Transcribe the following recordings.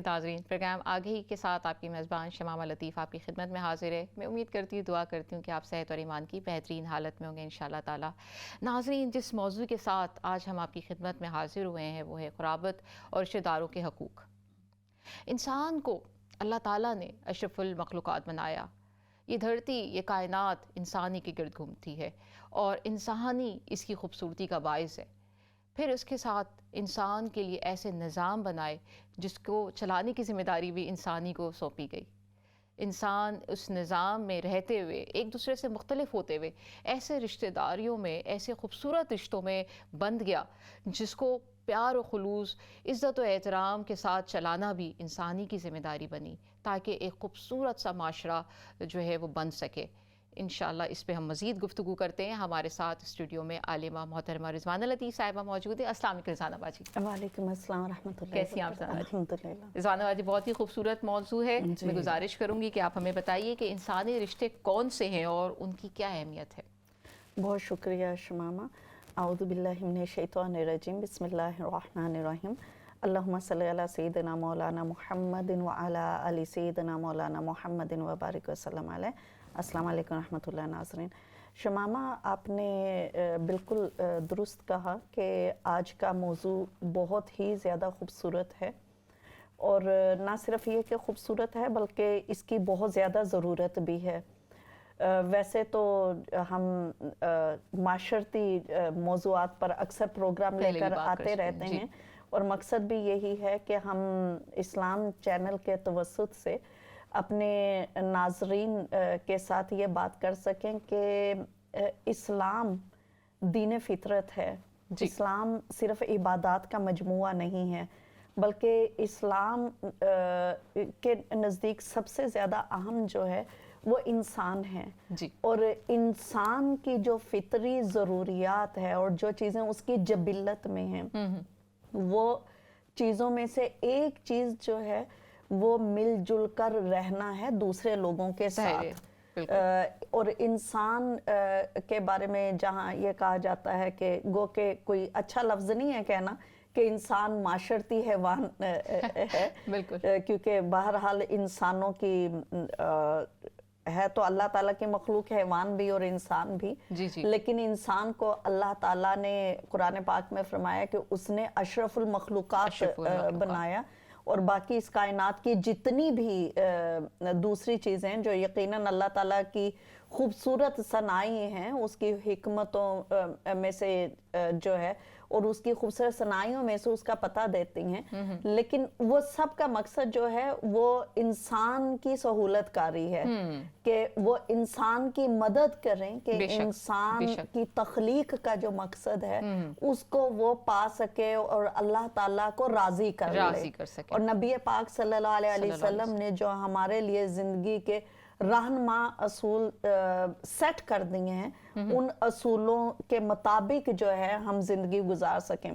ناظرین، پروگرام آگے ہی کے ساتھ آپ کی میزبان شمامہ لطیف آپ کی خدمت میں حاضر ہے۔ میں امید کرتی ہوں، دعا کرتی ہوں کہ آپ صحت اور ایمان کی بہترین حالت میں ہوں گے انشاءاللہ تعالی۔ ناظرین، جس موضوع کے ساتھ آج ہم آپ کی خدمت میں حاضر ہوئے ہیں وہ ہے قرابت اور رشتہ داروں کے حقوق۔ انسان کو اللہ تعالیٰ نے اشرف المخلوقات بنایا۔ یہ دھرتی، یہ کائنات انسانی کے گرد گھومتی ہے اور انسانی اس کی خوبصورتی کا باعث ہے۔ پھر اس کے ساتھ انسان کے لیے ایسے نظام بنائے جس کو چلانے کی ذمہ داری بھی انسانی کو سونپی گئی۔ انسان اس نظام میں رہتے ہوئے، ایک دوسرے سے مختلف ہوتے ہوئے، ایسے رشتہ داریوں میں، ایسے خوبصورت رشتوں میں بندھ گیا جس کو پیار و خلوص، عزت و احترام کے ساتھ چلانا بھی انسانی کی ذمہ داری بنی، تاکہ ایک خوبصورت سا معاشرہ جو ہے وہ بن سکے۔ انشاءاللہ اس پہ ہم مزید گفتگو کرتے ہیں۔ ہمارے ساتھ اسٹوڈیو میں عالمہ محترمہ رضوانہ لطیف صاحبہ موجود ہے۔ السلام علیکم رضوانہ باجی۔ وعلیکم السلام ورحمۃ اللہ۔ کیسی ہیں آپ رضوانہ باجی؟ الحمدللہ۔ رضوانہ باجی، بہت ہی خوبصورت موضوع ہے۔ میں گزارش کروں گی کہ آپ ہمیں بتائیے کہ انسانی رشتے کون سے ہیں اور ان کی کیا اہمیت ہے؟ بہت شکریہ شمامہ۔ اعوذ باللہ من الشیطان الرجیم، بسم اللہ الرحمن الرحیم۔ اللہم صلی علی سیدنا مولانا محمد وعلی آل سیدنا مولانا محمد وبارک وسلم علیہ۔ السلام علیکم ورحمۃ اللہ۔ ناظرین، شمامہ آپ نے بالکل درست کہا کہ آج کا موضوع بہت ہی زیادہ خوبصورت ہے، اور نہ صرف یہ کہ خوبصورت ہے بلکہ اس کی بہت زیادہ ضرورت بھی ہے۔ ویسے تو ہم معاشرتی موضوعات پر اکثر پروگرام لے کر آتے رہتے ہیں، اور مقصد بھی یہی ہے کہ ہم اسلام چینل کے توسط سے اپنے ناظرین کے ساتھ یہ بات کر سکیں کہ اسلام دین فطرت ہے۔ اسلام صرف عبادات کا مجموعہ نہیں ہے، بلکہ اسلام کے نزدیک سب سے زیادہ اہم جو ہے وہ انسان ہے، اور انسان کی جو فطری ضروریات ہے اور جو چیزیں اس کی جبلت میں ہیں، وہ چیزوں میں سے ایک چیز جو ہے وہ مل جل کر رہنا ہے دوسرے لوگوں کے ساتھ۔ اور انسان کے بارے میں جہاں یہ کہا جاتا ہے کہ گو کہ کوئی اچھا لفظ نہیں ہے کہنا کہ انسان معاشرتی حیوان ہے، کیونکہ بہرحال انسانوں کی ہے تو اللہ تعالیٰ کی مخلوق، حیوان بھی اور انسان بھی، لیکن انسان کو اللہ تعالیٰ نے قرآن پاک میں فرمایا کہ اس نے اشرف المخلوقات بنایا، اور باقی اس کائنات کی جتنی بھی دوسری چیزیں جو یقیناً اللہ تعالیٰ کی خوبصورت صنائی ہیں، اس کی حکمتوں میں سے جو ہے اور اس کی خوبصورت صنائیوں میں سے اس کا پتہ دیتی ہیں، لیکن وہ سب کا مقصد جو ہے وہ انسان کی سہولت کاری ہے، کہ وہ انسان کی مدد کریں کہ انسان کی تخلیق کا جو مقصد ہے اس کو وہ پا سکے اور اللہ تعالیٰ کو راضی کر لے۔ اور نبی پاک صلی اللہ علیہ وسلم نے جو ہمارے لیے زندگی کے رہنما اصول سیٹ کر دیے ہیں، ان اصولوں کے مطابق جو ہے ہم زندگی گزار سکیں۔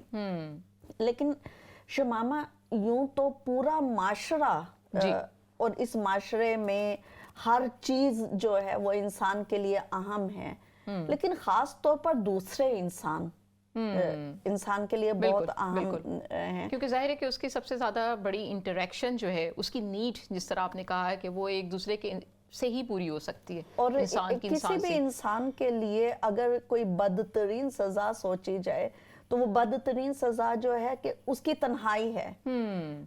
لیکن شمامہ، یوں تو پورا معاشرہ اور اس معاشرے میں ہر چیز جو ہے وہ انسان کے لیے اہم ہے، لیکن خاص طور پر دوسرے انسان کے لیے بہت اہم ہیں، کیونکہ ظاہر ہے کہ اس کی سب سے زیادہ بڑی انٹریکشن جو ہے، اس کی نیڈ جس طرح آپ نے کہا ہے کہ وہ ایک دوسرے کے سے ہی پوری ہو سکتی ہے، اور کسی بھی انسان کے لیے اگر کوئی بدترین سزا سوچی جائے تو وہ بدترین سزا جو ہے کہ اس کی تنہائی ہے،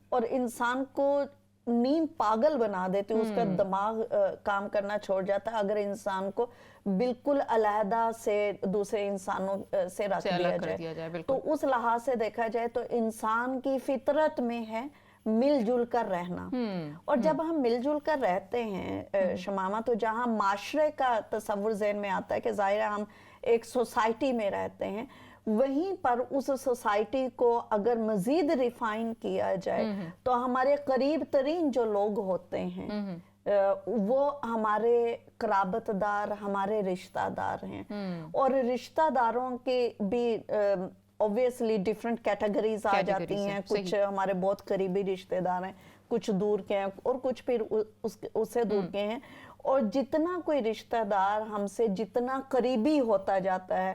اور انسان کو نیند پاگل بنا دیتی، اس کا دماغ کام کرنا چھوڑ جاتا ہے اگر انسان کو بالکل علیحدہ سے دوسرے انسانوں سے رکھ دیا جائے۔ تو اس لحاظ سے دیکھا جائے تو انسان کی فطرت میں ہے مل جل کر رہنا، اور جب ہم مل جل کر رہتے ہیں شمامہ، تو جہاں معاشرے کا تصور ذہن میں آتا ہے کہ ظاہر ہے ہم ایک سوسائٹی میں رہتے ہیں، وہیں پر اس سوسائٹی کو اگر مزید ریفائن کیا جائے تو ہمارے قریب ترین جو لوگ ہوتے ہیں وہ ہمارے قرابت دار، ہمارے رشتہ دار ہیں، اور رشتہ داروں کے بھی obviously ڈیفرنٹ کیٹیگریز آ جاتی ہیں، کچھ ہمارے بہت قریبی رشتہ دار ہیں، کچھ دور کے ہیں، اور کچھ پھر اس سے دور کے ہیں، اور جتنا کوئی رشتہ دار ہم سے جتنا قریبی ہوتا جاتا ہے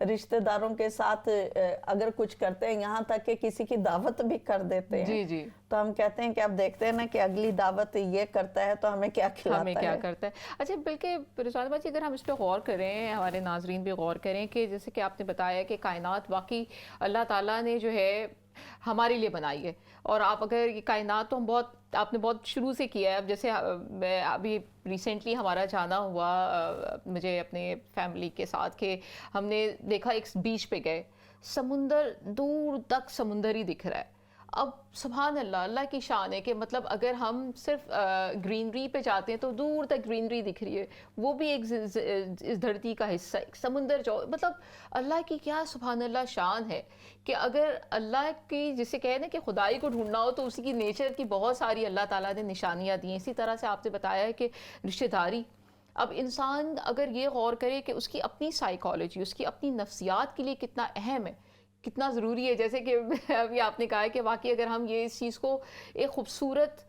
رشتہ داروں کے ساتھ اگر کچھ کرتے ہیں، یہاں تک کہ کسی کی دعوت بھی کر دیتے ہیں، جی جی، تو ہم کہتے ہیں کہ اب دیکھتے ہیں نا کہ اگلی دعوت یہ کرتا ہے تو ہمیں کیا کھلاتا ہمیں ہے. کیا کرتا ہے. اچھا بلکہ رضوانہ باجی اگر ہم اس پہ غور کریں، ہمارے ناظرین بھی غور کریں کہ جیسے کہ آپ نے بتایا کہ کائنات واقعی اللہ تعالیٰ نے جو ہے ہمارے لیے بنائی ہے، اور آپ اگر یہ کائنات تو آپ نے بہت شروع سے کیا ہے. اب جیسے ابھی ریسنٹلی ہمارا جانا ہوا مجھے اپنے فیملی کے ساتھ کہ ہم نے دیکھا ایک بیچ پہ گئے، سمندر دور تک سمندر ہی دکھ رہا ہے. اب سبحان اللہ، اللہ کی شان ہے کہ مطلب اگر ہم صرف گرینری پہ جاتے ہیں تو دور تک گرینری دکھ رہی ہے، وہ بھی ایک اس دھرتی کا حصہ، ایک سمندر جو مطلب اللہ کی کیا سبحان اللہ شان ہے کہ اگر اللہ کی جسے کہے نا کہ خدائی کو ڈھونڈنا ہو تو اسی کی نیچر کی بہت ساری اللہ تعالیٰ نے نشانیاں دی ہیں. اسی طرح سے آپ نے بتایا ہے کہ رشتہ داری، اب انسان اگر یہ غور کرے کہ اس کی اپنی سائیکالوجی، اس کی اپنی نفسیات کے لیے کتنا اہم ہے، کتنا ضروری ہے. جیسے کہ ابھی آپ نے کہا ہے کہ واقعی اگر ہم یہ اس چیز کو ایک خوبصورت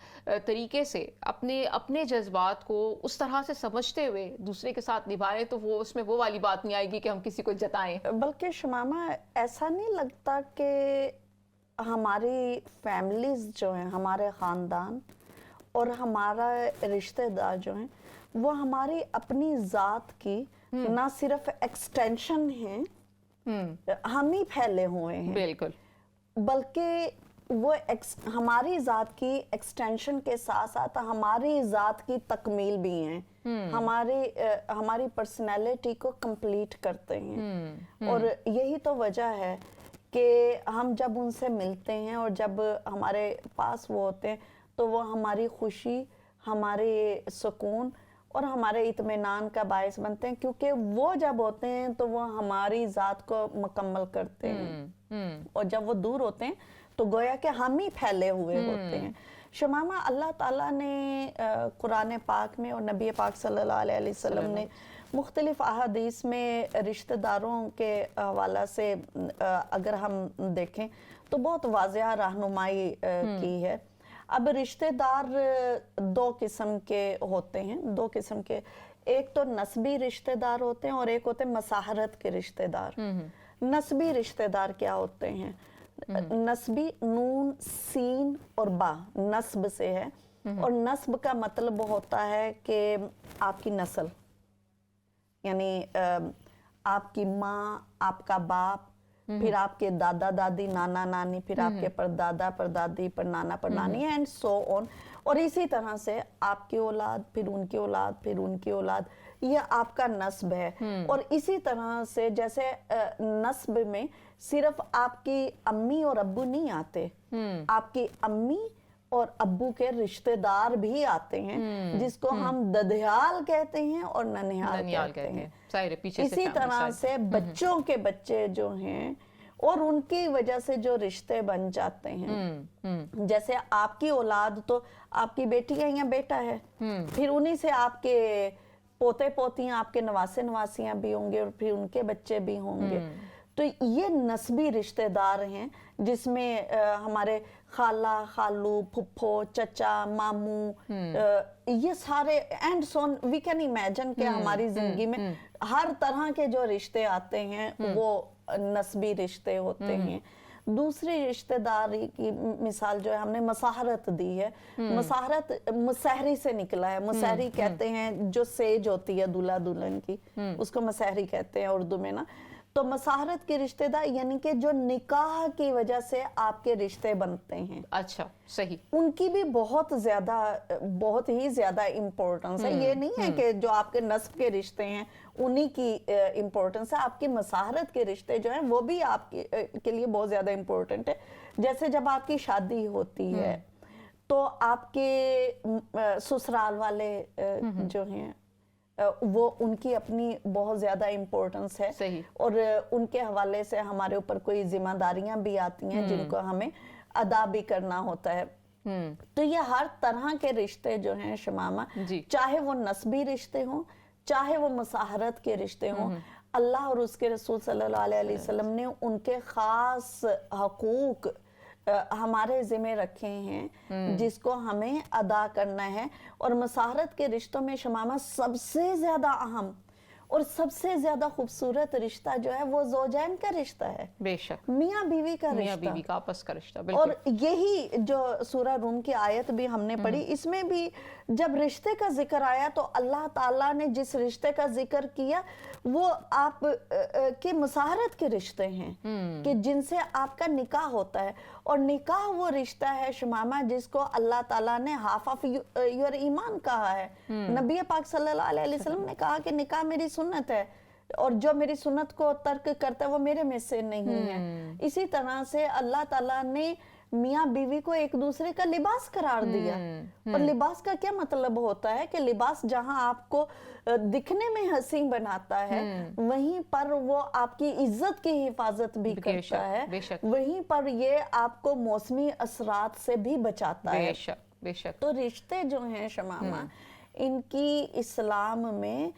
طریقے سے اپنے جذبات کو اس طرح سے سمجھتے ہوئے دوسرے کے ساتھ نبھائیں تو وہ اس میں وہ والی بات نہیں آئے گی کہ ہم کسی کو جتائیں. بلکہ شمامہ ایسا نہیں لگتا کہ ہماری فیملیز جو ہیں، ہمارے خاندان اور ہمارا رشتہ دار جو ہیں، وہ ہماری اپنی ذات کی نہ صرف ایکسٹینشن ہیں، ہم ہی پھیلے ہوئے ہیں، بالکل، بلکہ وہ ہماری ذات کی ایکسٹینشن کے ساتھ ساتھ ہماری ذات کی تکمیل بھی ہیں، ہماری پرسنالٹی کو کمپلیٹ کرتے ہیں. اور یہی تو وجہ ہے کہ ہم جب ان سے ملتے ہیں اور جب ہمارے پاس وہ ہوتے ہیں تو وہ ہماری خوشی، ہمارے سکون اور ہمارے اطمینان کا باعث بنتے ہیں، کیونکہ وہ جب ہوتے ہیں تو وہ ہماری ذات کو مکمل کرتے ہیں، اور جب وہ دور ہوتے ہیں تو گویا کہ ہم ہی پھیلے ہوئے ہوتے ہیں. شمامہ، اللہ تعالیٰ نے قرآن پاک میں اور نبی پاک صلی اللہ علیہ وسلم نے مختلف احادیث میں رشتہ داروں کے حوالہ سے اگر ہم دیکھیں تو بہت واضح رہنمائی کی ہے. اب رشتہ دار دو قسم کے ہوتے ہیں، ایک تو نسبی رشتہ دار ہوتے ہیں اور ایک ہوتے ہیں مساہرت کے رشتہ دار. نسبی رشتہ دار کیا ہوتے ہیں؟ نسبی نون سین اور با نسب سے ہے، اور نسب کا مطلب ہوتا ہے کہ آپ کی نسل، یعنی آپ کی ماں، آپ کا باپ، پھر آپ کے دادا دادی، نانا نانی، پھر آپ کے پردادا پردادی، پر نانا پر نانی، اینڈ سو آن. اور اسی طرح سے آپ کی اولاد، پھر ان کی اولاد، پھر ان کی اولاد، یہ آپ کا نسب ہے. اور اسی طرح سے جیسے نسب میں صرف آپ کی امی اور ابو نہیں آتے، آپ کی امی اور ابو کے رشتہ دار بھی آتے ہیں، جس کو ہم ددھیال کہتے ہیں اور ننھیال کہتے ہیں. اسی طرح سے بچوں کے بچے جو ہیں اور ان کی وجہ سے جو رشتے بن جاتے ہیں، جیسے آپ کی اولاد تو آپ کی بیٹی ہے یا بیٹا ہے، پھر انہی سے آپ کے پوتے پوتیاں، آپ کے نواسے نواسیاں بھی ہوں گے، اور پھر ان کے بچے بھی ہوں گے. تو یہ نسبی رشتہ دار ہیں، جس میں ہمارے خالہ، خالو، پھپھو، چچا، ماموں، یہ سارے and soon we can imagine کہ ہماری زندگی میں ہر طرح کے جو رشتے آتے ہیں وہ نسبی رشتے ہوتے ہیں. دوسری رشتہ داری کی مثال جو ہے ہم نے مساہرت دی ہے. مساہرت مسحری سے نکلا ہے. مسحری کہتے ہیں جو سیج ہوتی ہے دولہا دلہن کی، اس کو مسحری کہتے ہیں اردو میں نا. تو مساہرت کے رشتہ دار یعنی کہ جو نکاح کی وجہ سے آپ کے رشتے بنتے ہیں. اچھا، صحیح. ان کی بھی بہت ہی زیادہ امپورٹنس ہے. یہ نہیں ہے کہ جو آپ کے نسب کے رشتے ہیں انہی کی امپورٹنس ہے. آپ کی مساہرت کے رشتے جو ہیں وہ بھی آپ کے لیے بہت زیادہ امپورٹنٹ ہے. جیسے جب آپ کی شادی ہوتی ہے تو آپ کے سسرال والے جو ہیں وہ ان کی اپنی بہت زیادہ امپورٹنس ہے. اور ان کے حوالے سے ہمارے اوپر کوئی ذمہ داریاں بھی آتی ہیں جن کو ہمیں ادا بھی کرنا ہوتا ہے. تو یہ ہر طرح کے رشتے جو ہیں شمامہ، چاہے وہ نسبی رشتے ہوں، چاہے وہ مساہرت کے رشتے ہوں، اللہ اور اس کے رسول صلی اللہ علیہ وسلم نے ان کے خاص حقوق ہمارے ذمہ رکھے ہیں جس کو ہمیں ادا کرنا ہے. اور مساہرت کے رشتوں میں شمامہ سب سے زیادہ اہم اور سب سے زیادہ خوبصورت رشتہ جو ہے وہ زوجین کا رشتہ ہے، بے شک، میاں بیوی کا میاں رشتہ. بیوی کا آپس کا رشتہ، اور بالکل. یہی جو سورہ روم کی آیت بھی ہم نے پڑھی، اس میں بھی جب رشتے کا ذکر آیا تو اللہ تعالیٰ نے جس رشتے کا ذکر کیا وہ آپ کے مساہرت کے رشتے ہیں کہ جن سے آپ کا نکاح ہوتا ہے. اور نکاح وہ رشتہ ہے شمامہ جس کو اللہ تعالیٰ نے half of your ایمان کہا ہے. نبی پاک صلی اللہ علیہ وسلم نے کہا کہ نکاح میری سنت ہے اور جو میری سنت کو ترک کرتا ہے وہ میرے میں سے نہیں ہے. اسی طرح سے اللہ تعالیٰ نے میاں بیوی کو ایک دوسرے کا لباس قرار دیا. اور لباس کا کیا مطلب ہوتا ہے کہ لباس جہاں آپ کو دکھنے میں حسین بناتا ہے وہیں پر وہ آپ کی عزت کی حفاظت بھی کرتا ہے، وہیں پر یہ آپ کو موسمی اثرات سے بھی بچاتا ہے. بے شک، بے شک. تو رشتے جو ہیں شمامہ ان کی اسلام میں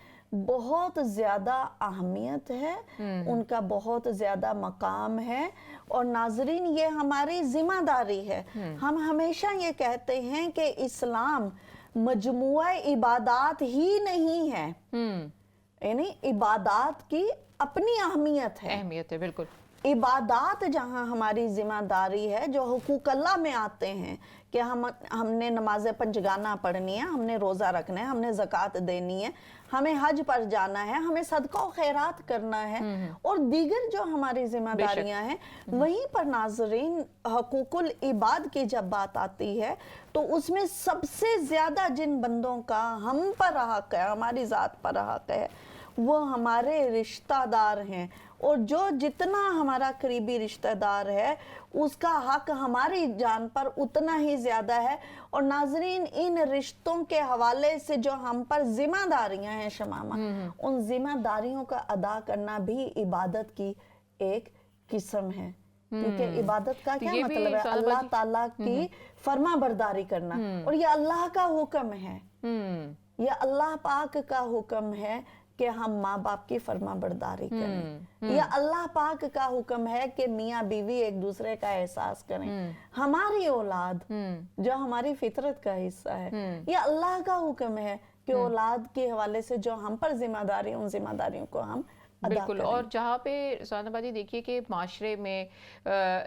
بہت زیادہ اہمیت ہے، ان کا بہت زیادہ مقام ہے. اور ناظرین یہ ہماری ذمہ داری ہے. ہم ہمیشہ یہ کہتے ہیں کہ اسلام مجموعہ عبادات ہی نہیں ہے، یعنی عبادات کی اپنی اہمیت ہے. اہمیت ہے، بالکل. عبادات جہاں ہماری ذمہ داری ہے جو حقوق اللہ میں آتے ہیں کہ ہم نے نماز پنجگانہ پڑھنی ہے، ہم نے روزہ رکھنا ہے، ہم نے زکوٰۃ دینی ہے، ہمیں حج پر جانا ہے، ہمیں صدقہ و خیرات کرنا ہے اور دیگر جو ہماری ذمہ داریاں ہیں. وہیں پر ناظرین حقوق العباد کی جب بات آتی ہے تو اس میں سب سے زیادہ جن بندوں کا ہم پر حق ہے، ہماری ذات پر حق ہے، وہ ہمارے رشتہ دار ہیں. اور جو جتنا ہمارا قریبی رشتہ دار ہے اس کا حق ہماری جان پر اتنا ہی زیادہ ہے. اور ناظرین ان رشتوں کے حوالے سے جو ہم پر ذمہ داریاں ہیں شمامہ، ان ذمہ داریوں کا ادا کرنا بھی عبادت کی ایک قسم ہے. کیونکہ عبادت کا کیا مطلب ہے؟ اللہ تعالیٰ کی فرما برداری کرنا. اور یہ اللہ کا حکم ہے، یہ اللہ پاک کا حکم ہے کہ ہم ماں باپ کی فرما برداری کریں. یا اللہ پاک کا حکم ہے کہ میاں بیوی ایک دوسرے کا احساس کریں. ہماری اولاد جو ہماری فطرت کا حصہ ہے، یہ اللہ کا حکم ہے کہ اولاد کے حوالے سے جو ہم پر ذمہ داری ان ذمہ داریوں کو ہم ادا بالکل. کریں. اور جہاں پہ سوانح بازی دیکھیے کہ معاشرے میں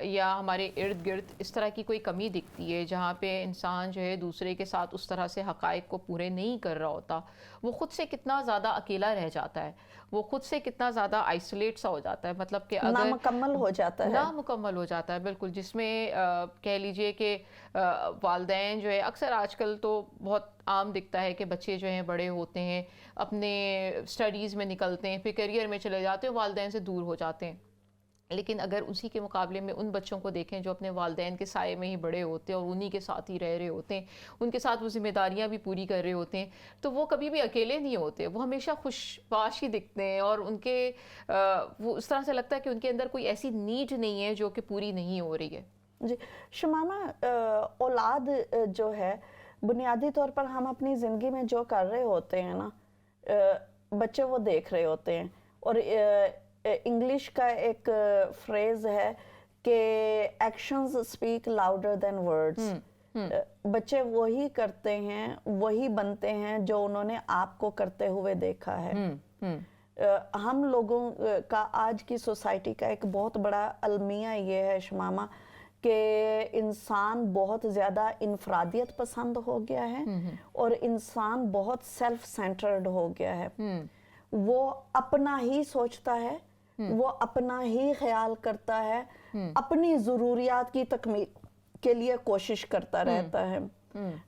یا ہمارے ارد گرد اس طرح کی کوئی کمی دکھتی ہے جہاں پہ انسان جو ہے دوسرے کے ساتھ اس طرح سے حقائق کو پورے نہیں کر رہا ہوتا، وہ خود سے کتنا زیادہ اکیلا رہ جاتا ہے، وہ خود سے کتنا زیادہ آئسولیٹ سا ہو جاتا ہے. مطلب کہ اگر نامکمل ہو جاتا ہے، نامکمل ہو جاتا ہے، بالکل. جس میں کہہ لیجئے کہ والدین جو ہے اکثر آج کل تو بہت عام دکھتا ہے کہ بچے جو ہیں بڑے ہوتے ہیں، اپنے سٹڈیز میں نکلتے ہیں، پھر کیریئر میں چلے جاتے ہیں، والدین سے دور ہو جاتے ہیں. لیکن اگر اسی کے مقابلے میں ان بچوں کو دیکھیں جو اپنے والدین کے سائے میں ہی بڑے ہوتے ہیں اور انہی کے ساتھ ہی رہ رہے ہوتے ہیں، ان کے ساتھ وہ ذمہ داریاں بھی پوری کر رہے ہوتے ہیں، تو وہ کبھی بھی اکیلے نہیں ہوتے، وہ ہمیشہ خوش باش ہی دکھتے ہیں. اور ان کے وہ اس طرح سے لگتا ہے کہ ان کے اندر کوئی ایسی نیڈ نہیں ہے جو کہ پوری نہیں ہو رہی ہے. جی شمامہ، اولاد جو ہے بنیادی طور پر ہم اپنی زندگی میں جو کر رہے ہوتے ہیں نا، بچے وہ دیکھ رہے ہوتے ہیں. اور انگلش کا ایک فریز ہے کہ actions speak louder than words. بچے وہی کرتے ہیں، وہی بنتے ہیں جو انہوں نے آپ کو کرتے ہوئے دیکھا ہے. ہم لوگوں کا آج کی سوسائٹی کا ایک بہت بڑا المیہ یہ ہے شمامہ کہ انسان بہت زیادہ انفرادیت پسند ہو گیا ہے اور انسان بہت سیلف سینٹرڈ ہو گیا ہے. وہ اپنا ہی سوچتا ہے، وہ اپنا ہی خیال کرتا ہے، اپنی ضروریات کی تکمیل کے لیے کوشش کرتا رہتا ہے.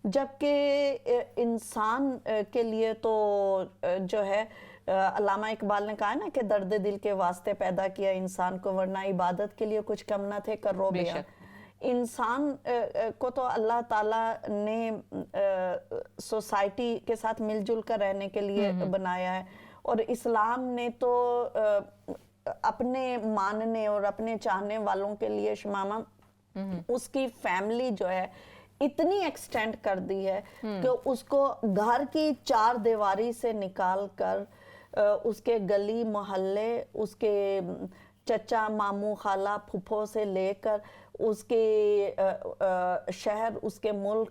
جبکہ انسان کے لیے تو جو ہے علامہ اقبال نے کہا نا کہ درد دل کے واسطے پیدا کیا انسان کو، ورنہ عبادت کے لیے کچھ کم نہ تھے کرو بیا. انسان کو تو اللہ تعالیٰ نے سوسائٹی کے ساتھ مل جل کر رہنے کے لیے بنایا ہے. اور اسلام نے تو اپنے ماننے اور اپنے چاہنے والوں کے لیے شمامہ اس کی فیملی جو ہے اتنی ایکسٹینڈ کر دی ہے کہ اس کو گھر کی چار دیواری سے نکال کر اس کے گلی محلے، اس کے چچا ماموں خالہ پھپھو سے لے کر اس کے شہر، اس کے ملک،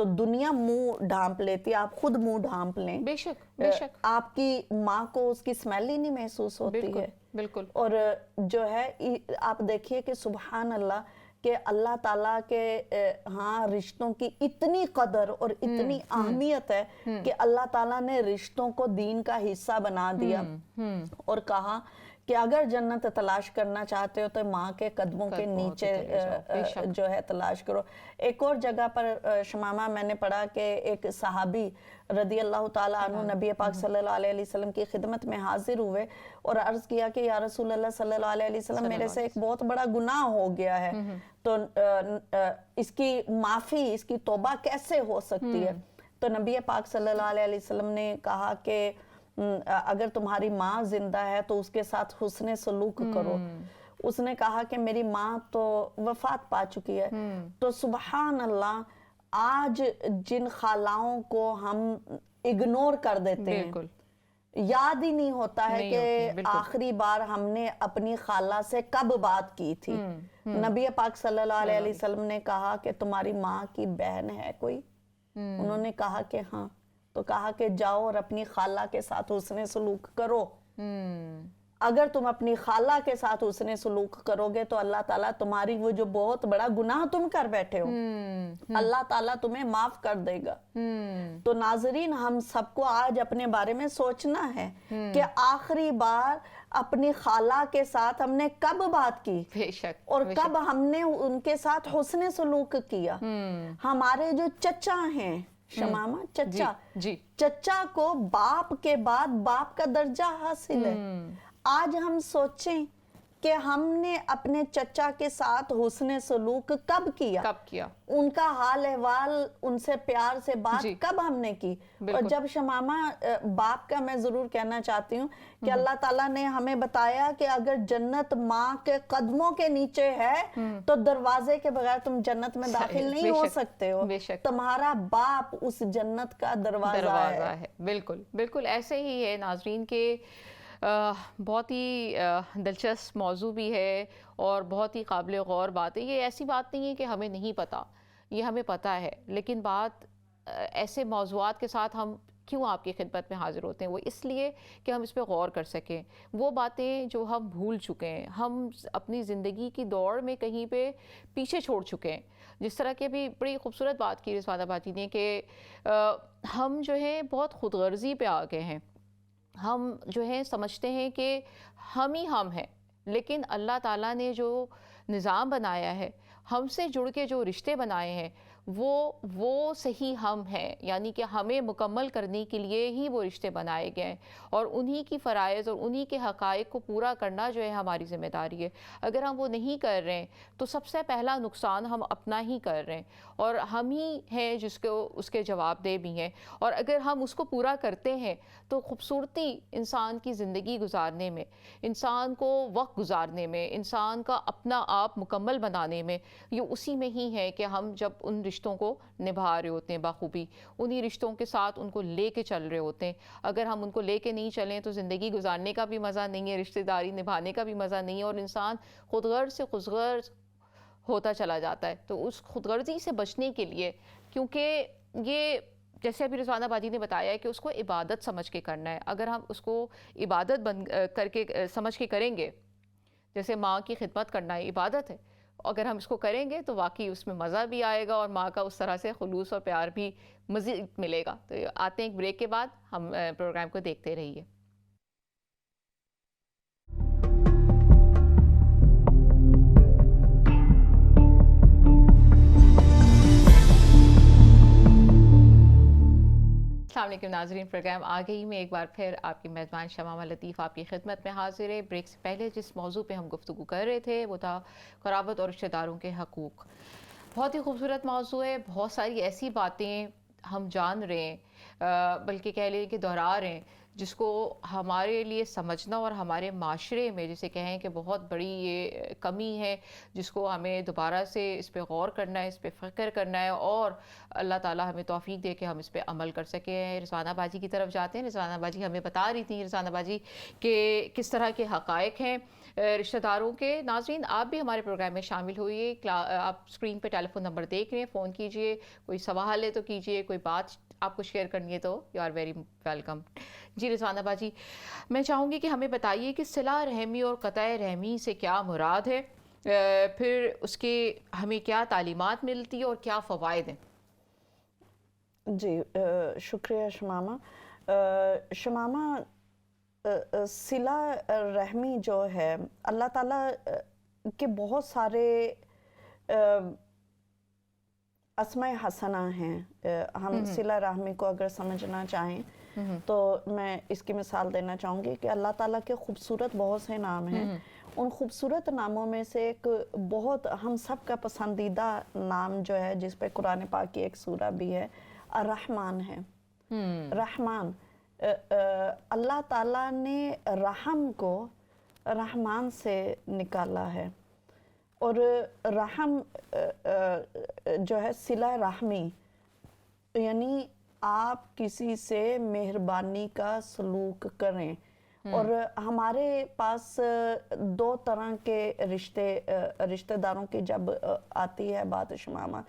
تو دنیا منہ ڈھانپ لیتی ہے، آپ خود منہ ڈھانپ لیں، بے شک بے شک، آپ کی ماں کو اس کی اسمیل ہی نہیں محسوس ہوتی بالکل ہے۔ بالکل، اور جو ہے آپ دیکھیے کہ سبحان اللہ کہ اللہ تعالیٰ کے ہاں رشتوں کی اتنی قدر اور اتنی اہمیت ہے کہ اللہ تعالیٰ نے رشتوں کو دین کا حصہ بنا دیا اور کہا کہ اگر جنت تلاش کرنا چاہتے ہو تو ماں کے قدموں کے نیچے جو ہے تلاش کرو۔ ایک اور جگہ پر شمامہ میں نے پڑھا کہ ایک صحابی رضی اللہ تعالیٰ عنہ نبی پاک صلی اللہ علیہ وسلم کی خدمت میں حاضر ہوئے اور عرض کیا کہ یا رسول اللہ صلی اللہ علیہ وسلم میرے سے ایک بہت بڑا گناہ ہو گیا ہے، تو اس کی معافی، اس کی توبہ کیسے ہو سکتی ہے؟ تو نبی پاک صلی اللہ علیہ وسلم نے کہا کہ اگر تمہاری ماں زندہ ہے تو اس کے ساتھ حسن سلوک کرو۔ اس نے کہا کہ میری ماں تو وفات پا چکی ہے۔ تو سبحان اللہ، آج جن خالاؤں کو ہم اگنور کر دیتے ہیں، یاد ہی نہیں ہوتا ہے کہ آخری بار ہم نے اپنی خالہ سے کب بات کی تھی۔ نبی پاک صلی اللہ علیہ وسلم نے کہا کہ تمہاری ماں کی بہن ہے کوئی؟ انہوں نے کہا کہ ہاں، تو کہا کہ جاؤ اور اپنی خالہ کے ساتھ حسن سلوک کرو۔ اگر تم اپنی خالہ کے ساتھ حسن سلوک کرو گے تو اللہ تعالیٰ تمہاری وہ جو بہت بڑا گناہ تم کر بیٹھے ہو، اللہ تعالیٰ تمہیں معاف کر دے گا۔ تو ناظرین، ہم سب کو آج اپنے بارے میں سوچنا ہے کہ آخری بار اپنی خالہ کے ساتھ ہم نے کب بات کی اور کب ہم نے ان کے ساتھ حسن سلوک کیا۔ ہمارے جو چچا ہیں شمامہ، چچا کو باپ کے بعد باپ کا درجہ حاصل ہے۔ آج ہم سوچیں کہ ہم نے اپنے چچا کے ساتھ حسن سلوک کب کیا، ان کا حال احوال، ان سے پیار سے بات کب ہم نے کی۔ اور جب شمامہ باپ کا میں ضرور کہنا چاہتی ہوں کہ اللہ تعالیٰ نے ہمیں بتایا کہ اگر جنت ماں کے قدموں کے نیچے ہے تو دروازے کے بغیر تم جنت میں داخل نہیں ہو سکتے ہو، تمہارا باپ اس جنت کا دروازہ ہے۔ بالکل بالکل ایسے ہی ہے ناظرین کے بہت ہی دلچسپ موضوع بھی ہے اور بہت ہی قابل غور بات ہے۔ یہ ایسی بات نہیں ہے کہ ہمیں نہیں پتہ، یہ ہمیں پتہ ہے، لیکن بات ایسے موضوعات کے ساتھ ہم کیوں آپ کی خدمت میں حاضر ہوتے ہیں؟ وہ اس لیے کہ ہم اس پہ غور کر سکیں، وہ باتیں جو ہم بھول چکے ہیں، ہم اپنی زندگی کی دوڑ میں کہیں پہ پیچھے چھوڑ چکے ہیں۔ جس طرح کہ ابھی بڑی خوبصورت بات کی رضوانہ باجی نے کہ ہم جو ہے بہت خود غرضی پہ آ گئے ہیں، ہم جو ہے سمجھتے ہیں کہ ہم ہی ہم ہیں، لیکن اللہ تعالیٰ نے جو نظام بنایا ہے، ہم سے جڑ کے جو رشتے بنائے ہیں، وہ صحیح ہم ہیں، یعنی کہ ہمیں مکمل کرنے کے لیے ہی وہ رشتے بنائے گئے ہیں اور انہی کی فرائض اور انہی کے حقائق کو پورا کرنا جو ہے ہماری ذمہ داری ہے۔ اگر ہم وہ نہیں کر رہے ہیں تو سب سے پہلا نقصان ہم اپنا ہی کر رہے ہیں اور ہم ہی ہیں جس کو اس کے جواب دہ بھی ہیں، اور اگر ہم اس کو پورا کرتے ہیں تو خوبصورتی انسان کی زندگی گزارنے میں، انسان کو وقت گزارنے میں، انسان کا اپنا آپ مکمل بنانے میں، یہ اسی میں ہی ہے کہ ہم جب ان رشتوں کو نبھا رہے ہوتے ہیں بخوبی، انہی رشتوں کے ساتھ ان کو لے کے چل رہے ہوتے ہیں۔ اگر ہم ان کو لے کے نہیں چلیں تو زندگی گزارنے کا بھی مزہ نہیں ہے، رشتہ داری نبھانے کا بھی مزہ نہیں ہے، اور انسان خود غرض سے خود غرض ہوتا چلا جاتا ہے۔ تو اس خود غرضی سے بچنے کے لیے، کیونکہ یہ جیسے ابھی رضوانہ باجی نے بتایا ہے کہ اس کو عبادت سمجھ کے کرنا ہے، اگر ہم اس کو عبادت کر کے سمجھ کے کریں گے، جیسے ماں کی خدمت کرنا ہے عبادت ہے، اگر ہم اس کو کریں گے تو واقعی اس میں مزہ بھی آئے گا اور ماں کا اس طرح سے خلوص اور پیار بھی مزید ملے گا۔ تو آتے ہیں ایک بریک کے بعد، ہم پروگرام کو دیکھتے رہیے۔ السلام علیکم ناظرین، پروگرام آگئی میں ایک بار پھر آپ کی میزبان شمامہ لطیف آپ کی خدمت میں حاضر ہے۔ بریک سے پہلے جس موضوع پہ ہم گفتگو کر رہے تھے وہ تھا قرابت اور رشتہ داروں کے حقوق۔ بہت ہی خوبصورت موضوع ہے، بہت ساری ایسی باتیں ہم جان رہے ہیں، بلکہ کہہ لیں کہ دہرا رہے ہیں، جس کو ہمارے لیے سمجھنا اور ہمارے معاشرے میں جسے کہیں کہ بہت بڑی یہ کمی ہے، جس کو ہمیں دوبارہ سے اس پہ غور کرنا ہے، اس پہ فکر کرنا ہے، اور اللہ تعالیٰ ہمیں توفیق دے کہ ہم اس پہ عمل کر سکیں۔ رضوانہ باجی کی طرف جاتے ہیں۔ رضوانہ باجی ہمیں بتا رہی تھیں رضوانہ باجی کہ کس طرح کے حقائق ہیں رشتہ داروں کے۔ ناظرین آپ بھی ہمارے پروگرام میں شامل ہوئیے، آپ اسکرین پہ ٹیلی فون نمبر دیکھ رہے ہیں، فون کیجئے، کوئی سوال ہے تو کیجئے، کوئی بات آپ کو شیئر کرنی ہے تو یو آر ویری ویلکم۔ جی رضوانہ باجی، میں چاہوں گی کہ ہمیں بتائیے کہ صلہ رحمی اور قطع رحمی سے کیا مراد ہے، پھر اس کے ہمیں کیا تعلیمات ملتی ہے اور کیا فوائد ہیں؟ جی شکریہ شمامہ۔ شمامہ، صلہ رحمی جو ہے اللہ تعالیٰ کے بہت سارے اسماء حسنہ ہیں۔ ہم صلہ رحمی کو اگر سمجھنا چاہیں تو میں اس کی مثال دینا چاہوں گی کہ اللہ تعالیٰ کے خوبصورت بہت سے نام ہیں۔ ان خوبصورت ناموں میں سے ایک بہت ہم سب کا پسندیدہ نام جو ہے، جس پہ قرآن پاک کی ایک سورہ بھی ہے، الرحمن ہے۔ رحمان، اللہ تعالیٰ نے رحم کو رحمان سے نکالا ہے، اور رحم جو ہے صلہ رحمی، یعنی آپ کسی سے مہربانی کا سلوک کریں۔ اور ہمارے پاس دو طرح کے رشتہ داروں کی جب آتی ہے بات شمامہ،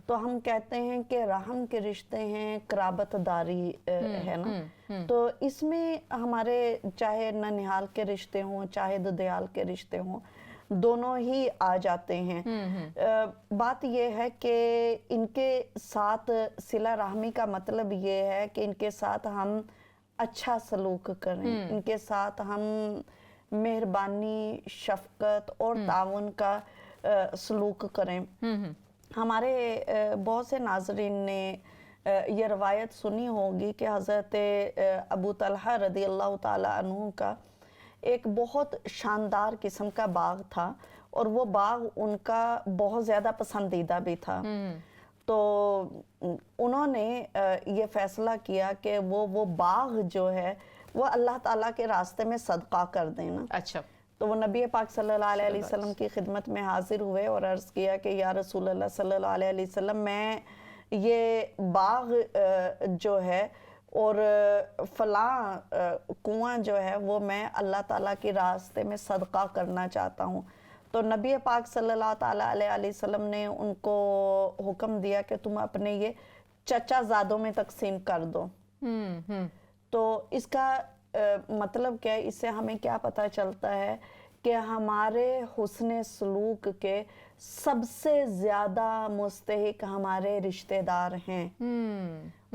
تو ہم کہتے ہیں کہ رحم کے رشتے ہیں، قرابت داری ہے نا۔ تو اس میں ہمارے چاہے ننہال کے رشتے ہوں، چاہے ددیال کے رشتے ہوں، دونوں ہی آ جاتے ہیں۔ بات یہ ہے کہ ان کے ساتھ صلہ رحمی کا مطلب یہ ہے کہ ان کے ساتھ ہم اچھا سلوک کریں، ان کے ساتھ ہم مہربانی، شفقت اور تعاون کا سلوک کریں۔ ہمارے بہت سے ناظرین نے یہ روایت سنی ہوگی کہ حضرت ابو طلحہ رضی اللہ تعالیٰ عنہ کا ایک بہت شاندار قسم کا باغ تھا، اور وہ باغ ان کا بہت زیادہ پسندیدہ بھی تھا۔ تو انہوں نے یہ فیصلہ کیا کہ وہ باغ جو ہے وہ اللہ تعالیٰ کے راستے میں صدقہ کر دینا۔ اچھا، تو وہ نبی پاک صلی اللہ علیہ وسلم کی خدمت میں حاضر ہوئے اور عرض کیا کہ یا رسول اللہ صلی اللہ علیہ وسلم، میں یہ باغ جو ہے اور فلاں کنواں جو ہے وہ میں اللہ تعالیٰ کے راستے میں صدقہ کرنا چاہتا ہوں۔ تو نبی پاک صلی اللہ تعالیٰ علیہ وسلم نے ان کو حکم دیا کہ تم اپنے یہ چچا زادوں میں تقسیم کر دو۔ تو اس کا مطلب کیا ہے؟ اس سے ہمیں کیا پتہ چلتا ہے کہ ہمارے حسن سلوک کے سب سے زیادہ مستحق ہمارے رشتہ دار ہیں،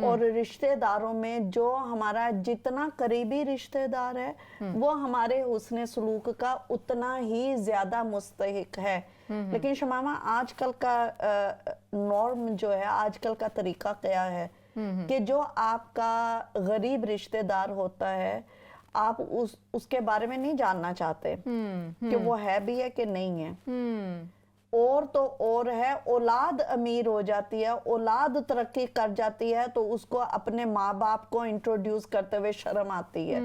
اور رشتہ داروں میں جو ہمارا جتنا قریبی رشتہ دار ہے وہ ہمارے حسن سلوک کا اتنا ہی زیادہ مستحق ہے۔ لیکن شمامہ، آج کل کا نارم جو ہے، آج کل کا طریقہ کیا ہے کہ جو آپ کا غریب رشتہ دار ہوتا ہے، آپ اس کے بارے میں نہیں جاننا چاہتے کہ وہ ہے بھی ہے کہ نہیں ہے۔ اور تو اور ہے، اولاد امیر ہو جاتی ہے، اولاد ترقی کر جاتی ہے تو اس کو اپنے ماں باپ کو انٹروڈیوس کرتے ہوئے شرم آتی ہے۔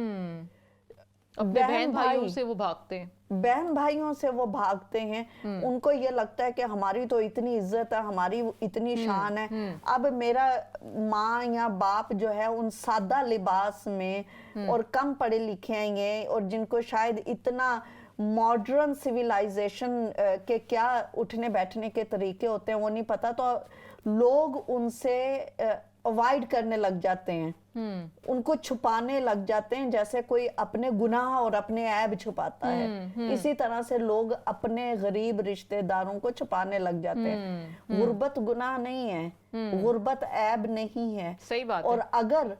بہن بھائیوں سے وہ بھاگتے ہیں، بہن بھائیوں سے وہ بھاگتے ہیں۔ ان کو یہ لگتا ہے کہ ہماری تو اتنی عزت ہے، ہماری اتنی شان ہے، اب میرا ماں یا باپ جو ہے ان سادہ لباس میں اور کم پڑھے لکھے ہیں، اور جن کو شاید اتنا ماڈرن سویلائزیشن کے کیا اٹھنے بیٹھنے کے طریقے ہوتے ہیں وہ نہیں پتا، تو لوگ ان سے اوائڈ کرنے لگ جاتے ہیں، ان کو چھپانے لگ جاتے ہیں، جیسے کوئی اپنے گناہ اور اپنے عیب چھپاتا ہے۔ اسی طرح سے لوگ اپنے غریب رشتہ داروں کو چھپانے لگ جاتے ہیں۔ غربت گناہ نہیں ہے، غربت عیب نہیں ہے۔ صحیح بات ہے۔ اور اگر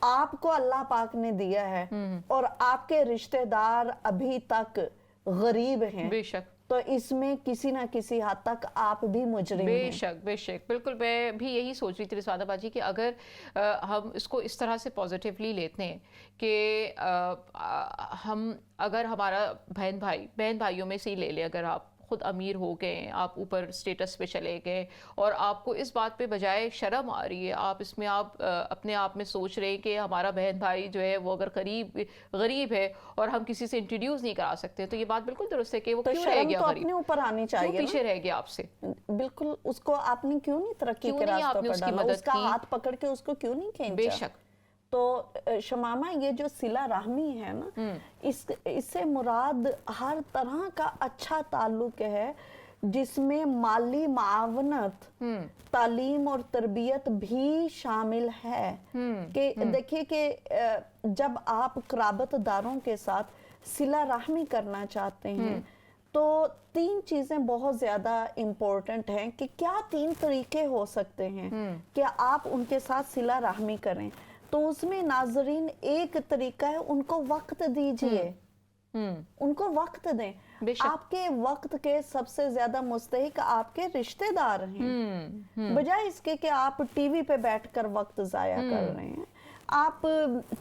آپ کو اللہ پاک نے دیا ہے اور آپ کے رشتہ دار ابھی تک غریب ہیں، بے شک، تو اس میں کسی نہ کسی حد تک آپ بھی مجرم ہیں۔ بے شک، بے شک، بالکل۔ میں بھی یہی سوچ رہی تھی رضوانہ باجی کہ اگر ہم اس کو اس طرح سے پازیٹیولی لیتے ہیں کہ ہم اگر ہمارا بہن بھائیوں میں سے ہی لے لیں، اگر آپ خود امیر ہو گئے، آپ اوپر سٹیٹس پہ چلے گئے اور آپ کو اس بات پہ بجائے شرم آ رہی ہے، آپ اس میں آپ اپنے آپ میں سوچ رہے ہیں کہ ہمارا بہن بھائی جو ہے وہ اگر غریب ہے اور ہم کسی سے انٹروڈیوس نہیں کرا سکتے، تو یہ بات بالکل درست ہے کہ وہ کیوں رہ گیا تو غریب، اپنے اوپر آنی کیوں چاہیے پیچھے رہ گیا آپ سے، بالکل اس کو آپ نے کیوں نہیں ترقی کیوں کے نہیں راستوں آپ نے پر اس کی ڈالا، مدد اس کا کی؟ ہاتھ پکڑ کے اس کو کیوں نہیں بے کھینچا؟ شک. تو شمامہ یہ جو صلہ رحمی ہے نا، اس سے مراد ہر طرح کا اچھا تعلق ہے جس میں مالی معاونت، تعلیم اور تربیت بھی شامل ہے. کہ دیکھیے کہ جب آپ قرابت داروں کے ساتھ صلہ رحمی کرنا چاہتے ہیں تو 3 چیزیں بہت زیادہ امپورٹنٹ ہیں کہ کیا 3 طریقے ہو سکتے ہیں کہ آپ ان کے ساتھ صلہ رحمی کریں. تو اس میں ناظرین ایک طریقہ ہے ان کو وقت دیجئے، ان کو وقت دیں. آپ کے وقت کے سب سے زیادہ مستحق آپ کے رشتہ دار ہیں، بجائے اس کے کہ آپ ٹی وی پہ بیٹھ کر وقت ضائع کر رہے ہیں، آپ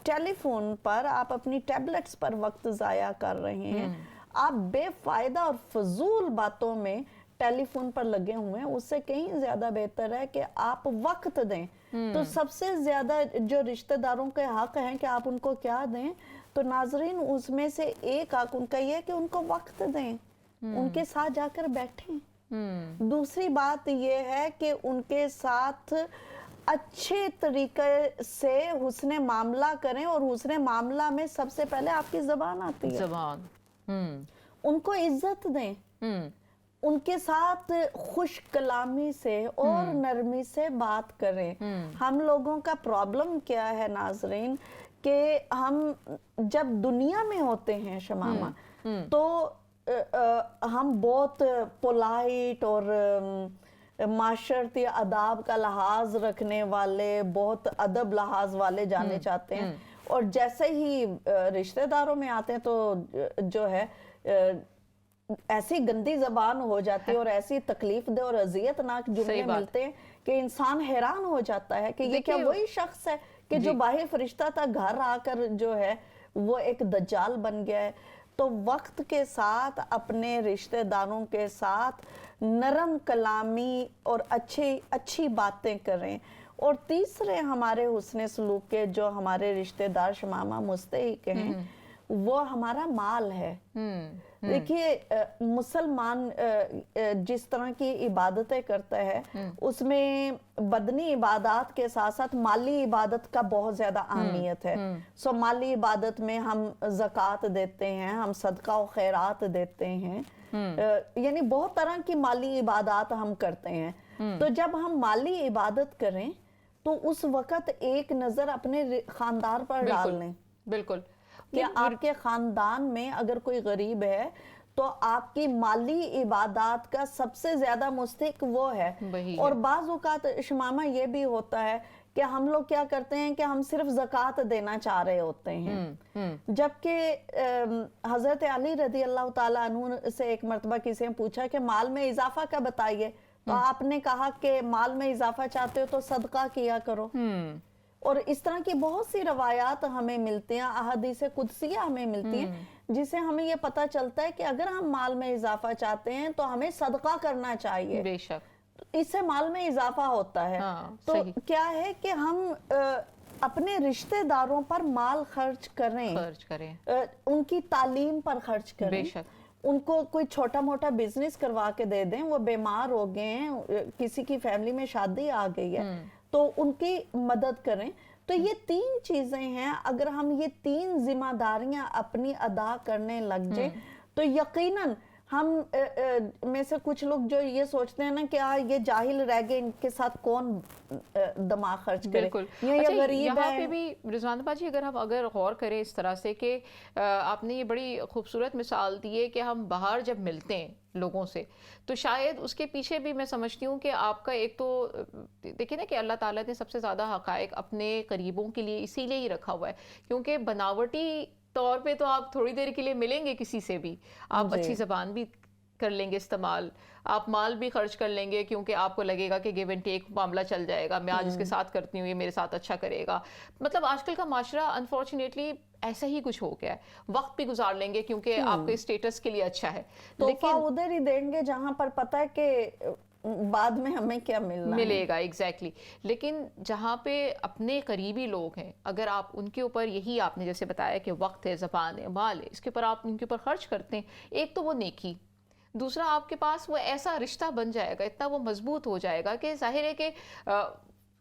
ٹیلی فون پر، آپ اپنی ٹیبلٹس پر وقت ضائع کر رہے ہیں، آپ بے فائدہ اور فضول باتوں میں ٹیلی فون پر لگے ہوئے ہیں. اس سے کہیں زیادہ بہتر ہے کہ آپ وقت دیں. تو سب سے زیادہ جو رشتہ داروں کے حق ہیں کہ آپ ان کو کیا دیں، تو ناظرین اس میں سے ایک حق ان کا یہ ہے کہ ان کو وقت دیں، ان کے ساتھ جا کر بیٹھیں. دوسری بات یہ ہے کہ ان کے ساتھ اچھے طریقے سے حسن معاملہ کریں، اور حسن معاملہ میں سب سے پہلے آپ کی زبان آتی ہے. ان کو عزت دیں، ان کے ساتھ خوش کلامی سے اور نرمی سے بات کریں. ہم لوگوں کا پرابلم کیا ہے ناظرین کہ ہم جب دنیا میں ہوتے ہیں شمامہ تو ہم بہت پولائٹ اور معاشرتی آداب کا لحاظ رکھنے والے، بہت ادب لحاظ والے جانے چاہتے ہیں، اور جیسے ہی رشتہ داروں میں آتے ہیں تو جو ہے ایسی گندی زبان ہو جاتی ہے اور ایسی تکلیف دہ اور اذیت ناک جملے ملتے ہیں کہ انسان حیران ہو جاتا ہے کہ یہ کیا وہی شخص ہے کہ جو باہر فرشتہ تھا، گھر آ کر جو ہے وہ ایک دجال بن گیا ہے. تو وقت کے ساتھ اپنے رشتہ داروں کے ساتھ نرم کلامی اور اچھی باتیں کریں. اور تیسرے ہمارے حسن سلوک کے جو ہمارے رشتہ دار شمامہ مستحق ہیں وہ ہمارا مال ہے. دیکھیے مسلمان جس طرح کی عبادتیں کرتا ہے اس میں بدنی عبادات کے ساتھ ساتھ مالی عبادت کا بہت زیادہ اہمیت ہے. سو مالی عبادت میں ہم زکوٰۃ دیتے ہیں، ہم صدقہ و خیرات دیتے ہیں، یعنی بہت طرح کی مالی عبادات ہم کرتے ہیں. تو جب ہم مالی عبادت کریں تو اس وقت ایک نظر اپنے خاندان پر ڈال لیں. بالکل کہ آپ کے خاندان میں اگر کوئی غریب ہے تو آپ کی مالی عبادات کا سب سے زیادہ مستحق وہ ہے. اور بعض اوقات شمامہ یہ بھی ہوتا ہے کہ ہم لوگ کیا کرتے ہیں کہ ہم صرف زکوٰۃ دینا چاہ رہے ہوتے ہیں، جبکہ حضرت علی رضی اللہ تعالیٰ عنہ سے ایک مرتبہ کسی نے پوچھا کہ مال میں اضافہ کا بتائیے، تو آپ نے کہا کہ مال میں اضافہ چاہتے ہو تو صدقہ کیا کرو. اور اس طرح کی بہت سی روایات ہمیں ملتی ہیں، احادیث قدسیہ ہمیں ملتی ہیں جس سے ہمیں یہ پتہ چلتا ہے کہ اگر ہم مال میں اضافہ چاہتے ہیں تو ہمیں صدقہ کرنا چاہیے. بے شک اس سے مال میں اضافہ ہوتا ہے. تو کیا ہے کہ ہم اپنے رشتہ داروں پر مال خرچ کریں، ان کی تعلیم پر خرچ کریں، ان کو کوئی چھوٹا موٹا بزنس کروا کے دے دیں، وہ بیمار ہو گئے ہیں، کسی کی فیملی میں شادی آ گئی ہے تو ان کی مدد کریں. تو یہ 3 چیزیں ہیں، اگر ہم یہ 3 ذمہ داریاں اپنی ادا کرنے لگ جائیں تو یقیناً ہم میں سے کچھ لوگ جو یہ سوچتے ہیں نا کہ یہ جاہل رہ گئے، ان کے ساتھ کون دماغ خرچ کرے. اچھا یہاں پہ بھی رضوان باجی اگر ہم غور کریں اس طرح سے کہ آپ نے یہ بڑی خوبصورت مثال دی ہے کہ ہم باہر جب ملتے ہیں لوگوں سے تو شاید اس کے پیچھے بھی میں سمجھتی ہوں کہ آپ کا ایک تو دیکھیں نا کہ اللہ تعالیٰ نے سب سے زیادہ حقائق اپنے قریبوں کے لیے اسی لیے ہی رکھا ہوا ہے، کیونکہ بناوٹی طور پہ تو آپ تھوڑی دیر کے لیے ملیں گے کسی سے بھی، آپ اچھی زبان بھی کر لیں گے استعمال, آپ مال بھی خرچ کر لیں گے کیونکہ آپ کو لگے گا کہ گیو اینڈ ٹیک معاملہ چل جائے گا, میں آج اس کے ساتھ کرتی ہوں, یہ میرے ساتھ اچھا کرے گا. مطلب آج کل کا معاشرہ انفارچونیٹلی ایسا ہی کچھ ہو گیا ہے. وقت بھی گزار لیں گے کیونکہ آپ کے اسٹیٹس کے لیے اچھا ہے, تحفہ ادھر ہی دیں گے جہاں پر پتہ ہے کہ بعد میں ہمیں کیا ملے گا. ایگزیکٹلی. لیکن جہاں پہ اپنے قریبی لوگ ہیں, اگر آپ ان کے اوپر, یہی آپ نے جیسے بتایا کہ وقت ہے, زبان ہے, مال ہے, اس کے اوپر آپ ان کے اوپر خرچ کرتے ہیں, ایک تو وہ نیکی, دوسرا آپ کے پاس وہ ایسا رشتہ بن جائے گا, اتنا وہ مضبوط ہو جائے گا کہ ظاہر ہے کہ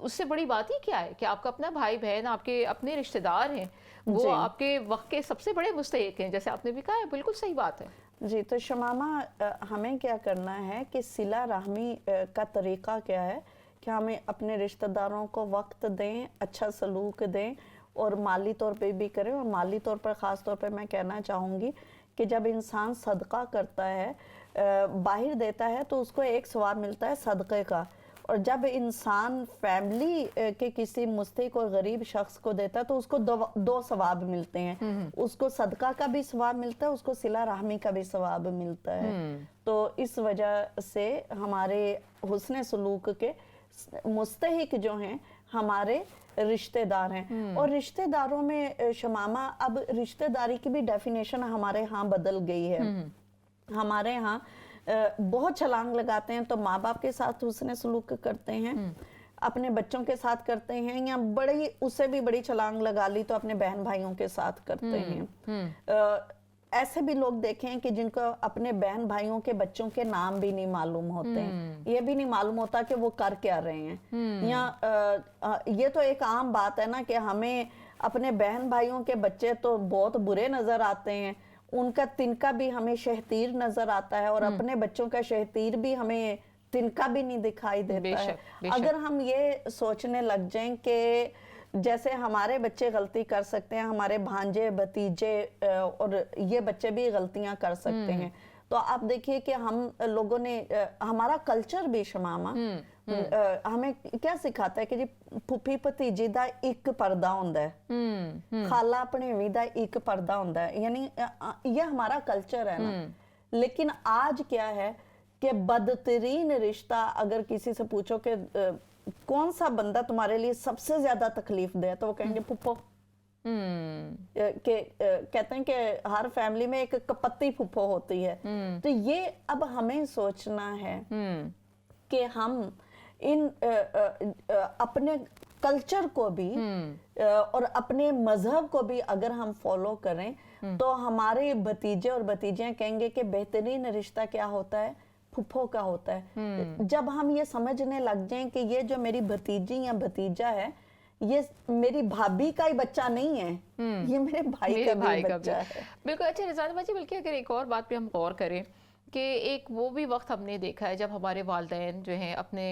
اس سے بڑی بات ہی کیا ہے کہ آپ کا اپنا بھائی بہن, آپ کے اپنے رشتہ دار ہیں, وہ آپ کے وقت کے سب سے بڑے مستحق ہیں, جیسے آپ نے بھی کہا ہے, بالکل صحیح بات ہے. جی, تو شمامہ ہمیں کیا کرنا ہے کہ صلہ رحمی کا طریقہ کیا ہے کہ ہمیں اپنے رشتہ داروں کو وقت دیں, اچھا سلوک دیں, اور مالی طور پہ بھی کریں. اور مالی طور پر خاص طور پہ میں کہنا چاہوں گی کہ جب انسان صدقہ کرتا ہے, باہر دیتا ہے, تو اس کو ایک ثواب ملتا ہے صدقے کا, اور جب انسان فیملی کے کسی مستحق اور غریب شخص کو دیتا ہے تو اس کو دو ثواب ملتے ہیں. اس کو صدقہ کا بھی ثواب ملتا ہے, اس کو صلہ رحمی کا بھی ثواب ملتا ہے. تو اس وجہ سے ہمارے حسن سلوک کے مستحق جو ہیں ہمارے رشتہ دار ہیں. اور رشتہ داروں میں شمامہ, اب رشتہ داری کی بھی ڈیفینیشن ہمارے ہاں بدل گئی ہے. ہمارے ہاں بہت چھلانگ لگاتے ہیں تو ماں باپ کے ساتھ حسن سلوک کرتے ہیں, اپنے بچوں کے ساتھ کرتے ہیں, یا بڑی اس سے بھی بڑی چھلانگ لگا لی تو اپنے بہن بھائیوں کے ساتھ کرتے ہیں. ایسے بھی لوگ دیکھیں ہیں کہ جن کو اپنے بہن بھائیوں کے بچوں کے نام بھی نہیں معلوم ہوتے ہیں, یہ بھی نہیں معلوم ہوتا کہ وہ کر کیا رہے ہیں. یا یہ تو ایک عام بات ہے نا کہ ہمیں اپنے بہن بھائیوں کے بچے تو بہت برے نظر آتے ہیں, ان کا تنکا بھی ہمیں شہتیر نظر آتا ہے, اور اپنے بچوں کا شہتیر بھی ہمیں تنکا بھی نہیں دکھائی دیتا ہے. اگر ہم یہ سوچنے لگ جائیں کہ جیسے ہمارے بچے غلطی کر سکتے ہیں, ہمارے بھانجے بھتیجے اور یہ بچے بھی غلطیاں کر سکتے ہیں, تو آپ دیکھیے کہ ہم لوگوں نے, ہمارا کلچر بھی شمامہ ہمیں کیا سکھاتا ہے کہ جی پھوپھی بھتیجی دا ایک پردہ ہوندا ہے, خالہ اپنے دا ایک پردہ ہوندا ہے, یعنی یہ ہمارا کلچر ہے نا. لیکن آج کیا ہے کہ بدترین رشتہ, اگر کسی سے پوچھو کہ کون سا بندہ تمہارے لیے سب سے زیادہ تکلیف دے, تو وہ کہیں گے پھپھو. کہ کہتے ہیں کہ ہر فیملی میں ایک کپتی پھپھو ہوتی ہے. تو یہ اب ہمیں سوچنا ہے کہ ہم ان اپنے کلچر کو بھی اور اپنے مذہب کو بھی اگر ہم فالو کریں تو ہمارے بھتیجے اور بھتیجیاں کہیں گے کہ بہترین رشتہ کیا ہوتا ہے, پھپھو کا ہوتا ہے. جب ہم یہ سمجھنے لگ جائیں کہ یہ جو میری بھتیجی یا بھتیجا ہے, یہ میری بھابھی کا ہی بچہ نہیں ہے, یہ میرے بھائی کا بھی بچہ ہے. بالکل. اچھا رضوانہ باجی, بلکہ اگر ایک اور بات پہ ہم غور کریں کہ ایک وہ بھی وقت ہم نے دیکھا ہے جب ہمارے والدین جو ہیں اپنے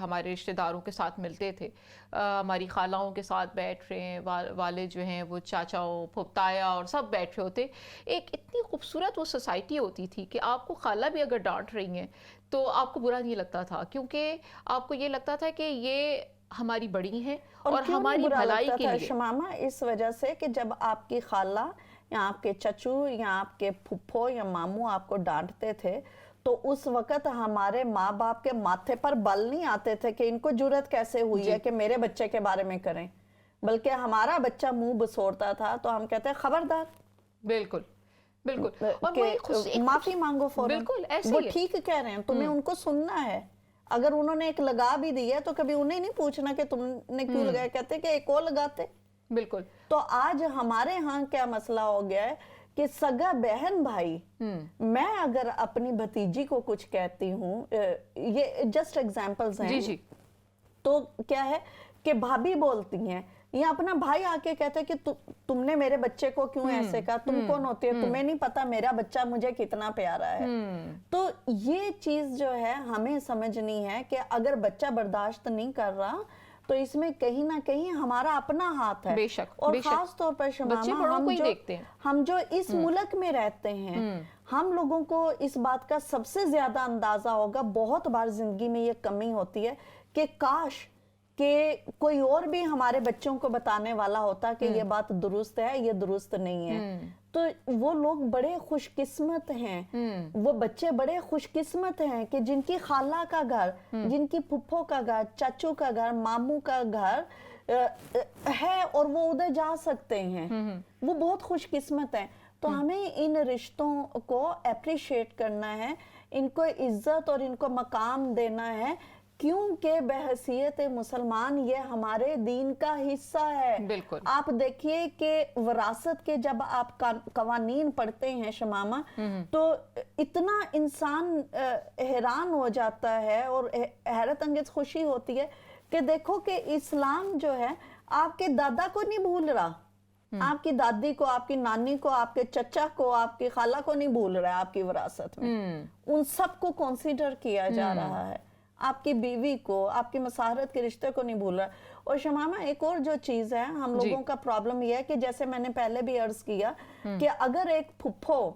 ہمارے رشتہ داروں کے ساتھ ملتے تھے, ہماری خالاؤں کے ساتھ بیٹھ رہے ہیں, والد جو ہیں وہ چاچاؤں پھپتایا اور سب بیٹھ رہے ہوتے. ایک اتنی خوبصورت وہ سوسائٹی ہوتی تھی کہ آپ کو خالہ بھی اگر ڈانٹ رہی ہیں تو آپ کو برا نہیں لگتا تھا, کیونکہ آپ کو یہ لگتا تھا کہ یہ ہماری بڑی ہیں اور ہماری بھلائی کے لیے. شمامہ اس وجہ سے کہ جب آپ کی خالہ یا آپ کے چچو یا آپ کے پھپھو یا ماموں آپ کو ڈانٹتے تھے تو اس وقت ہمارے ماں باپ کے ماتھے پر بل نہیں آتے تھے کہ ان کو جرت کیسے ہوئی ہے کہ میرے بچے کے بارے میں کریں, بلکہ ہمارا بچہ منہ بسورتا تھا تو ہم کہتے ہیں خبردار. بالکل بالکل. اور معافی مانگو فوراً, وہ ٹھیک کہہ رہے ہیں, تمہیں ان کو سننا ہے. اگر انہوں نے ایک لگا بھی دی ہے تو کبھی انہیں نہیں پوچھنا کہ تم نے کیوں لگایا, کہتے کہ ایک اور لگاتے. بالکل. تو آج ہمارے ہاں کیا مسئلہ ہو گیا ہے کہ سگا بہن بھائی, میں اگر اپنی بھتیجی کو کچھ کہتی ہوں, یہ جسٹ ایگزامپلز ہیں, تو کیا ہے کہ بھابھی بولتی ہیں یا اپنا بھائی آ کے کہتے ہیں کہ تم نے میرے بچے کو کیوں ایسے کہا, تم کون ہوتی ہے, تمہیں نہیں پتا میرا بچہ مجھے کتنا پیارا ہے. تو یہ چیز جو ہے ہمیں سمجھنی ہے کہ اگر بچہ برداشت نہیں کر رہا تو اس میں کہیں نہ کہیں ہمارا اپنا ہاتھ ہے. بے شک. اور خاص طور پر شمامہ ہم جو اس ملک میں رہتے ہیں, ہم لوگوں کو اس بات کا سب سے زیادہ اندازہ ہوگا, بہت بار زندگی میں یہ کمی ہوتی ہے کہ کاش کہ کوئی اور بھی ہمارے بچوں کو بتانے والا ہوتا کہ یہ بات درست ہے, یہ درست نہیں ہے. تو تو وہ لوگ بڑے خوش قسمت ہیں، وہ بچے بڑے خوش قسمت ہیں کہ جن کی خالہ کا گھر، جن کی پھپھو کا گھر، چچو کا گھر، ماموں کا گھر ہے اور وہ ادھر جا سکتے ہیں، وہ بہت خوش قسمت ہیں۔ تو ہمیں ان رشتوں کو اپریشیٹ کرنا ہے، ان کو عزت اور ان کو مقام دینا ہے، کیونکہ بحیثیت مسلمان یہ ہمارے دین کا حصہ ہے۔ بالکل آپ دیکھیے کہ وراثت کے جب آپ قوانین پڑھتے ہیں شمامہ، تو اتنا انسان حیران ہو جاتا ہے اور حیرت انگیز خوشی ہوتی ہے کہ دیکھو کہ اسلام جو ہے آپ کے دادا کو نہیں بھول رہا، آپ کی دادی کو، آپ کی نانی کو، آپ کے چچا کو، آپ کی خالہ کو نہیں بھول رہا ہے آپ کی وراثت میں، ان سب کو کنسیڈر کیا جا رہا ہے، آپ کی بیوی کو، آپ کی مساہرت کے رشتے کو نہیں بھول رہا۔ اور شمامہ ایک اور جو چیز ہے، ہم لوگوں کا پرابلم یہ ہے کہ جیسے میں نے پہلے بھی عرض کیا کہ اگر ایک پھپھو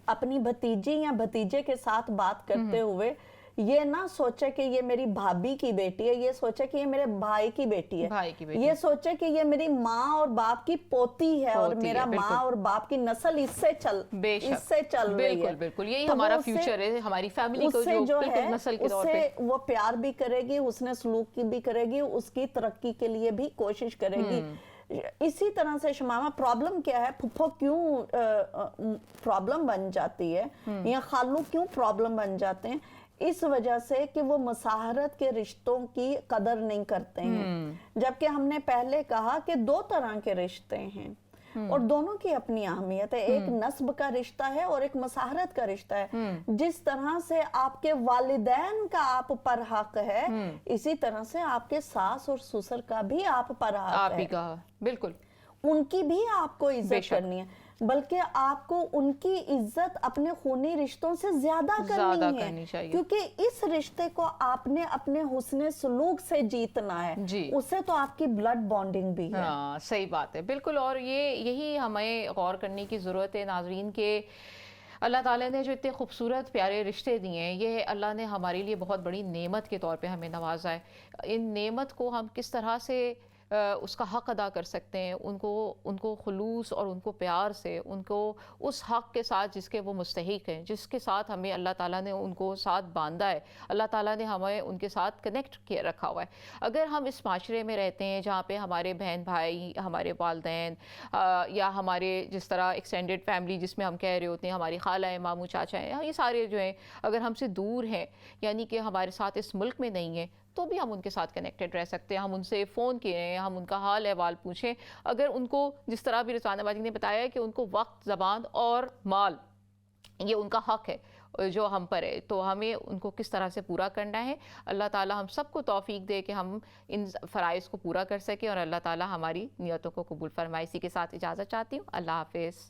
اپنی بھتیجی یا بھتیجے کے ساتھ بات کرتے ہوئے یہ نہ سوچے کہ یہ میری بھابھی کی بیٹی ہے، یہ سوچے کہ یہ میرے بھائی کی بیٹی ہے، یہ سوچے کہ یہ میری ماں اور باپ کی پوتی ہے اور میرا ماں اور باپ کی نسل اس سے چل رہی ہے، بالکل یہی ہمارا فیوچر ہے، ہماری فیملی کو جو بالکل نسل کے طور پہ اس سے وہ پیار بھی کرے گی، اس نے سلوک کی بھی کرے گی، اس کی ترقی کے لیے بھی کوشش کرے گی۔ اسی طرح سے شمامہ پرابلم کیا ہے، پھپھو کیوں پرابلم بن جاتی ہے یا خالو کیوں پرابلم بن جاتے ہیں؟ اس وجہ سے کہ وہ مساہرت کے رشتوں کی قدر نہیں کرتے ہیں، جبکہ ہم نے پہلے کہا کہ دو طرح کے رشتے ہیں اور دونوں کی اپنی اہمیت ہے، ایک نسب کا رشتہ ہے اور ایک مساہرت کا رشتہ ہے۔ جس طرح سے آپ کے والدین کا آپ پر حق ہے، اسی طرح سے آپ کے ساس اور سسر کا بھی آپ پر حق ہے، بالکل ان کی بھی آپ کو عزت کرنی ہے، بلکہ آپ کو ان کی عزت اپنے خونی رشتوں سے زیادہ کرنی ہے، کیونکہ اس رشتے کو آپ نے اپنے حسن سلوک سے جیتنا ہے، اس سے تو آپ کی بلڈ بانڈنگ بھی ہے۔ صحیح بات ہے، بالکل۔ اور یہی ہمیں غور کرنے کی ضرورت ہے ناظرین کہ اللہ تعالیٰ نے جو اتنے خوبصورت پیارے رشتے دیے ہیں، یہ اللہ نے ہمارے لیے بہت بڑی نعمت کے طور پہ ہمیں نوازا ہے۔ ان نعمت کو ہم کس طرح سے اس کا حق ادا کر سکتے ہیں، ان کو خلوص اور ان کو پیار سے، ان کو اس حق کے ساتھ جس کے وہ مستحق ہیں، جس کے ساتھ ہمیں اللہ تعالیٰ نے ان کو ساتھ باندھا ہے، اللہ تعالیٰ نے ہمیں ان کے ساتھ کنیکٹ کیے رکھا ہوا ہے۔ اگر ہم اس معاشرے میں رہتے ہیں جہاں پہ ہمارے بہن بھائی، ہمارے والدین یا ہمارے جس طرح ایکسٹینڈڈ فیملی جس میں ہم کہہ رہے ہوتے ہیں، ہماری خالہ ہیں، ماموں چاچا ہیں، یہ سارے جو ہیں اگر ہم سے دور ہیں، یعنی کہ ہمارے ساتھ اس ملک میں نہیں ہیں، تو بھی ہم ان کے ساتھ کنیکٹڈ رہ سکتے ہیں، ہم ان سے فون کیے، ہم ان کا حال احوال پوچھیں۔ اگر ان کو جس طرح بھی رضوانہ باجی نے بتایا کہ ان کو وقت، زبان اور مال یہ ان کا حق ہے جو ہم پر ہے، تو ہمیں ان کو کس طرح سے پورا کرنا ہے۔ اللہ تعالیٰ ہم سب کو توفیق دے کہ ہم ان فرائض کو پورا کر سکیں، اور اللہ تعالیٰ ہماری نیتوں کو قبول فرمائے۔ اسی کے ساتھ اجازت چاہتی ہوں، اللہ حافظ۔